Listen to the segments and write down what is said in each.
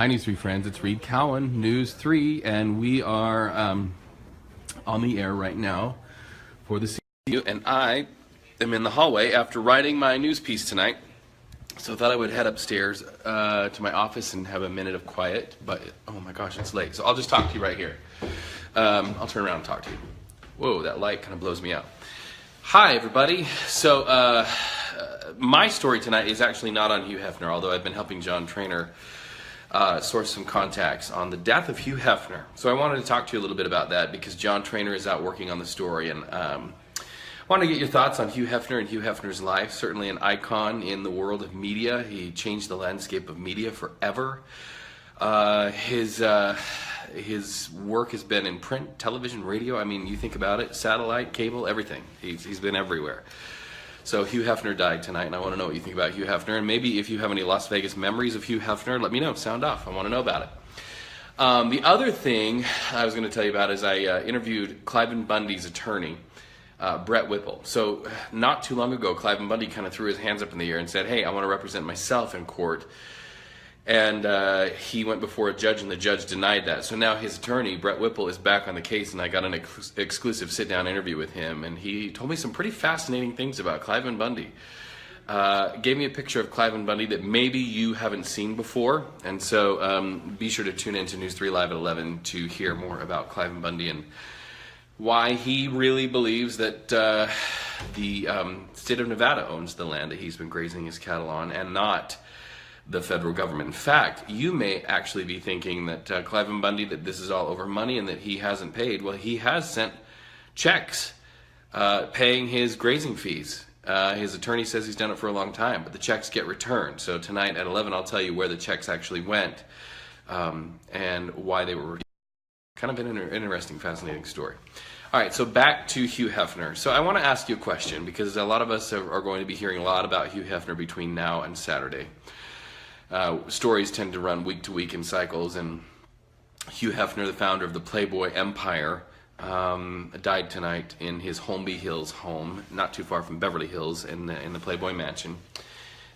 Hi, News 3 friends. It's Reed Cowan, News 3, and we are on the air right now for the CU. And I am in the hallway after writing my news piece tonight, so I thought I would head upstairs to my office and have a minute of quiet. But oh my gosh, it's late, so I'll just talk to you right here. I'll turn around and talk to you. Whoa, that light kind of blows me out. Hi, everybody. So my story tonight is actually not on Hugh Hefner, although I've been helping John Trainer source some contacts on the death of Hugh Hefner. So I wanted to talk to you a little bit about that because John Trainer is out working on the story, and I want to get your thoughts on Hugh Hefner and Hugh Hefner's life. Certainly an icon in the world of media. He changed the landscape of media forever. His work has been in print, television, radio. I mean, you think about it, satellite, cable, everything. He's been everywhere. So Hugh Hefner died tonight, and I want to know what you think about Hugh Hefner. And maybe if you have any Las Vegas memories of Hugh Hefner, let me know. Sound off. I want to know about it. The other thing I was going to tell you about is I interviewed Cliven Bundy's attorney, Brett Whipple. So not too long ago, Cliven Bundy kind of threw his hands up in the air and said, hey, I want to represent myself in court. And he went before a judge, and the judge denied that. So now his attorney, Brett Whipple, is back on the case, and I got an exclusive sit-down interview with him, and he told me some pretty fascinating things about Cliven Bundy. Gave me a picture of Cliven Bundy that maybe you haven't seen before, and so be sure to tune in to News 3 Live at 11 to hear more about Cliven Bundy and why he really believes that the state of Nevada owns the land that he's been grazing his cattle on, and not the federal government. In fact, you may actually be thinking that Cliven Bundy, that this is all over money and that he hasn't paid. Well, he has sent checks paying his grazing fees. His attorney says he's done it for a long time, but the checks get returned. So tonight at 11, I'll tell you where the checks actually went and why they were. Kind of an interesting, fascinating story. All right, so back to Hugh Hefner. So I want to ask you a question, because a lot of us are going to be hearing a lot about Hugh Hefner between now and Saturday. Stories tend to run week to week in cycles, and Hugh Hefner, the founder of the Playboy empire, died tonight in his Holmby Hills home, not too far from Beverly Hills, in the Playboy Mansion.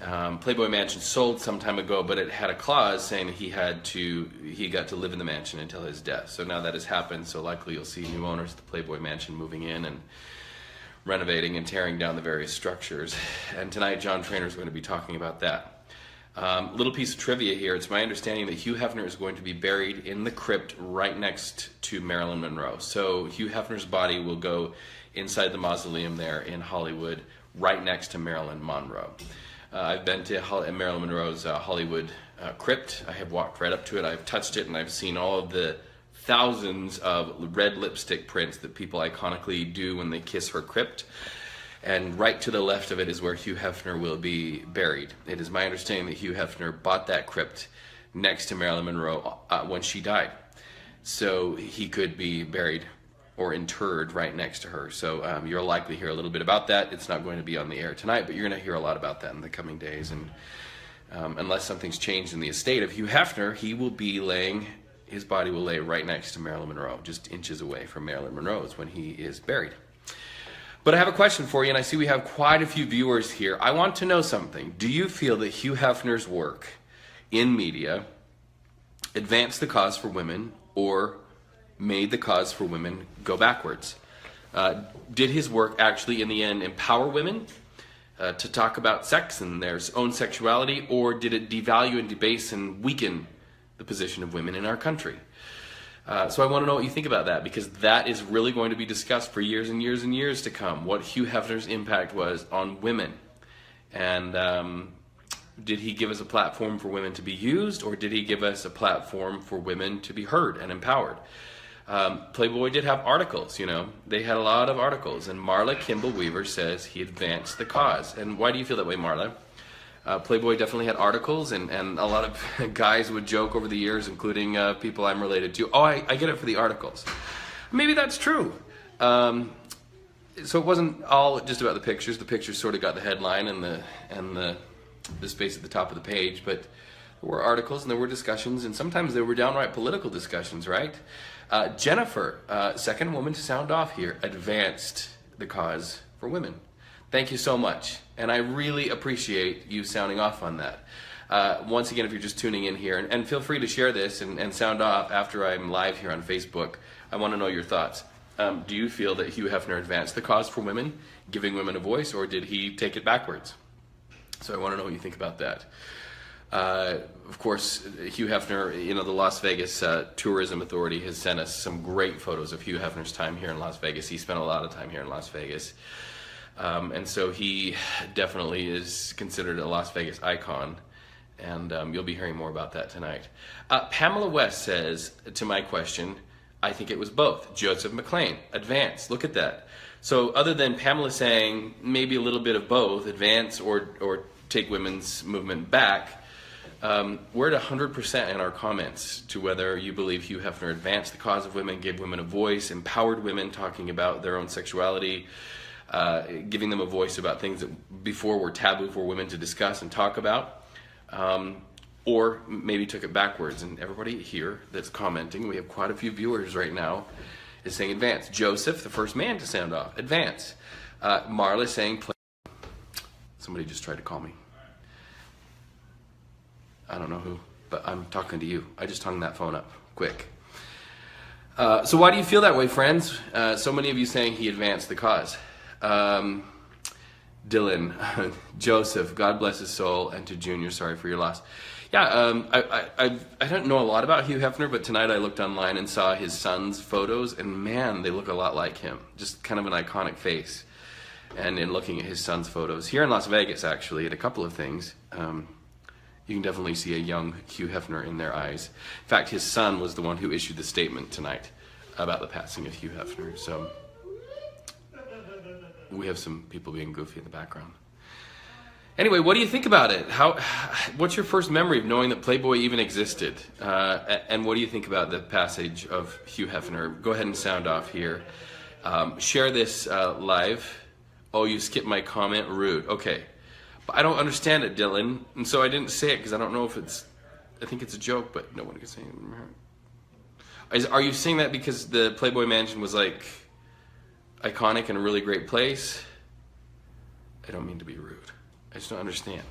Playboy Mansion sold some time ago, but it had a clause saying he got to live in the mansion until his death. So now that has happened, so likely you'll see new owners of the Playboy Mansion moving in and renovating and tearing down the various structures. And tonight John Trainer is going to be talking about that. Little piece of trivia here. It's my understanding that Hugh Hefner is going to be buried in the crypt right next to Marilyn Monroe. So Hugh Hefner's body will go inside the mausoleum there in Hollywood, right next to Marilyn Monroe. I've been to Marilyn Monroe's Hollywood crypt. I have walked right up to it. I've touched it, and I've seen all of the thousands of red lipstick prints that people iconically do when they kiss her crypt. And right to the left of it is where Hugh Hefner will be buried. It is my understanding that Hugh Hefner bought that crypt next to Marilyn Monroe when she died. So he could be buried or interred right next to her. So you'll likely hear a little bit about that. It's not going to be on the air tonight, but you're going to hear a lot about that in the coming days. And unless something's changed in the estate of Hugh Hefner, his body will lay right next to Marilyn Monroe, just inches away from Marilyn Monroe's when he is buried. But I have a question for you, and I see we have quite a few viewers here. I want to know something. Do you feel that Hugh Hefner's work in media advanced the cause for women or made the cause for women go backwards? Did his work actually, in the end, empower women to talk about sex and their own sexuality, or did it devalue and debase and weaken the position of women in our country? So I want to know what you think about that, because that is really going to be discussed for years and years and years to come, what Hugh Hefner's impact was on women. And did he give us a platform for women to be used, or did he give us a platform for women to be heard and empowered? Playboy did have articles, They had a lot of articles, and Marla Kimball Weaver says he advanced the cause. And why do you feel that way, Marla? Playboy definitely had articles, and a lot of guys would joke over the years, including people I'm related to, oh, I get it for the articles. Maybe that's true. So it wasn't all just about the pictures. The pictures sort of got the headline and the space at the top of the page, but there were articles and there were discussions, and sometimes there were downright political discussions, right? Jennifer, second woman to sound off here, advanced the cause for women. Thank you so much, and I really appreciate you sounding off on that. Once again, if you're just tuning in here, and feel free to share this and sound off after I'm live here on Facebook. I want to know your thoughts. Do you feel that Hugh Hefner advanced the cause for women, giving women a voice, or did he take it backwards? So I want to know what you think about that. Of course, Hugh Hefner, the Las Vegas Tourism Authority has sent us some great photos of Hugh Hefner's time here in Las Vegas. He spent a lot of time here in Las Vegas. And so he definitely is considered a Las Vegas icon. And you'll be hearing more about that tonight. Pamela West says, to my question, I think it was both. Joseph McClain, advance. Look at that. So other than Pamela saying maybe a little bit of both, advance or take women's movement back, we're at 100% in our comments to whether you believe Hugh Hefner advanced the cause of women, gave women a voice, empowered women talking about their own sexuality, giving them a voice about things that before were taboo for women to discuss and talk about, or maybe took it backwards. And everybody here that's commenting, we have quite a few viewers right now, is saying advance. Joseph, the first man to sound off, advance. Marla saying play. Somebody just tried to call me. I don't know who, but I'm talking to you. I just hung that phone up quick. So why do you feel that way, friends? So many of you saying he advanced the cause. Dylan, Joseph, God bless his soul, and to Junior, sorry for your loss. Yeah, I don't know a lot about Hugh Hefner, but tonight I looked online and saw his son's photos, and man, they look a lot like him. Just kind of an iconic face. And in looking at his son's photos, here in Las Vegas actually, at a couple of things, you can definitely see a young Hugh Hefner in their eyes. In fact, his son was the one who issued the statement tonight about the passing of Hugh Hefner. So we have some people being goofy in the background. Anyway, what do you think about it? What's your first memory of knowing that Playboy even existed? And what do you think about the passage of Hugh Hefner? Go ahead and sound off here. Share this live. Oh, you skipped my comment. Rude. Okay. But I don't understand it, Dylan. And so I didn't say it because I don't know if I think it's a joke, but no one can say it. Are you saying that because the Playboy Mansion was like iconic and a really great place? I don't mean to be rude. I just don't understand.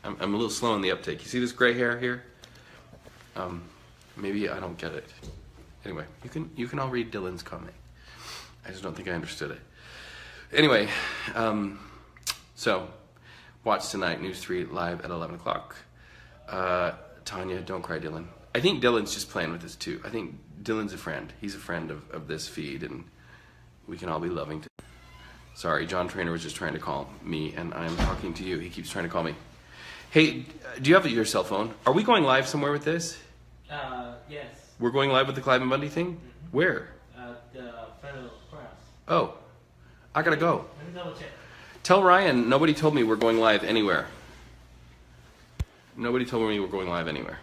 I'm a little slow in the uptake. You see this gray hair here? Maybe I don't get it. Anyway, you can all read Dylan's comment. I just don't think I understood it. Anyway, so watch tonight, News 3 live at 11 o'clock. Tanya, don't cry, Dylan. I think Dylan's just playing with this too. I think Dylan's a friend. He's a friend of this feed, and we can all be loving. Sorry, John Trainer was just trying to call me, and I'm talking to you. He keeps trying to call me. Hey, do you have your cell phone? Are we going live somewhere with this? Yes. We're going live with the Clive and Bundy thing? Mm-hmm. Where? The Federal Press. Oh, I gotta go. Let me double check. Tell Ryan, nobody told me we're going live anywhere. Nobody told me we're going live anywhere.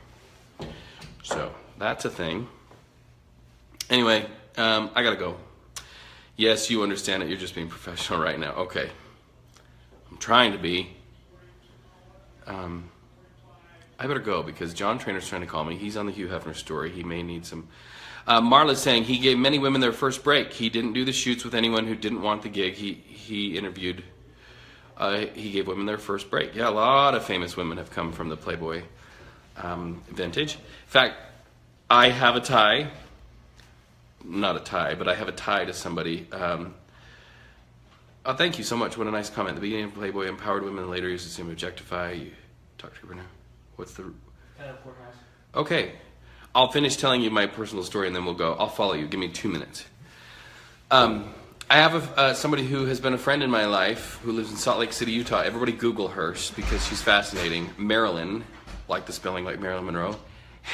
So, that's a thing. Anyway, I gotta go. Yes, you understand it. You're just being professional right now. Okay. I'm trying to be. I better go because John Trainer's trying to call me. He's on the Hugh Hefner story. He may need some. Marla's saying he gave many women their first break. He didn't do the shoots with anyone who didn't want the gig. He interviewed. He gave women their first break. Yeah, a lot of famous women have come from the Playboy vintage. In fact, I have a tie. Not a tie, but I have a tie to somebody. Oh, thank you so much. What a nice comment. The beginning of Playboy empowered women and later used to seem objectify. You talk to her now. What's the... Courthouse. Okay. I'll finish telling you my personal story and then we'll go. I'll follow you. Give me 2 minutes. I have somebody who has been a friend in my life who lives in Salt Lake City, Utah. Everybody Google her because she's fascinating. Marilyn, like the spelling like Marilyn Monroe.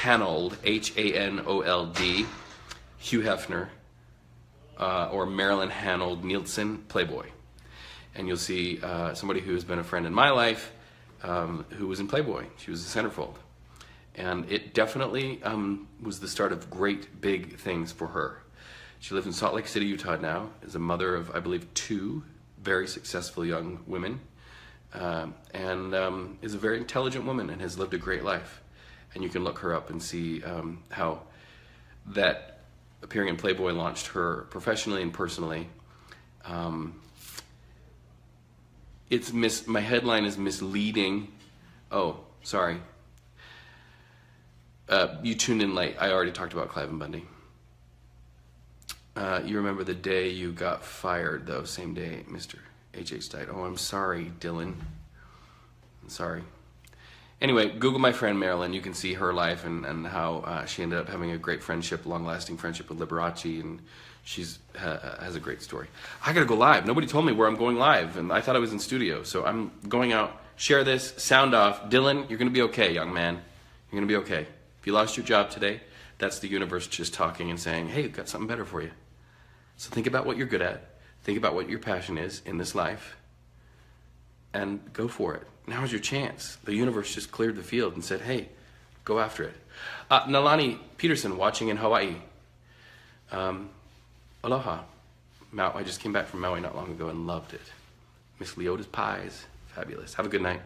Hanold, Hanold. Hugh Hefner, or Marilyn Hanold Nielsen, Playboy. And you'll see somebody who has been a friend in my life who was in Playboy. She was a centerfold. And it definitely was the start of great big things for her. She lives in Salt Lake City, Utah now, is a mother of, I believe, 2 very successful young women, and is a very intelligent woman and has lived a great life. And you can look her up and see how that appearing in Playboy launched her professionally and personally. My headline is misleading. Oh, sorry. You tuned in late. I already talked about Clive and Bundy. You remember the day you got fired, though. Same day Mr. H.H. died. Oh, I'm sorry, Dylan. I'm sorry. Anyway, Google my friend Marilyn. You can see her life and how she ended up having a great friendship, long-lasting friendship with Liberace, and she's has a great story. I gotta go live. Nobody told me where I'm going live, and I thought I was in studio, so I'm going out. Share this. Sound off. Dylan, you're gonna be okay, young man. You're gonna be okay. If you lost your job today, that's the universe just talking and saying, hey, I've got something better for you. So think about what you're good at. Think about what your passion is in this life, and go for it. Now's your chance. The universe just cleared the field and said, hey, go after it. Nalani Peterson, watching in Hawaii. Aloha. I just came back from Maui not long ago and loved it. Miss Leota's pies, fabulous. Have a good night.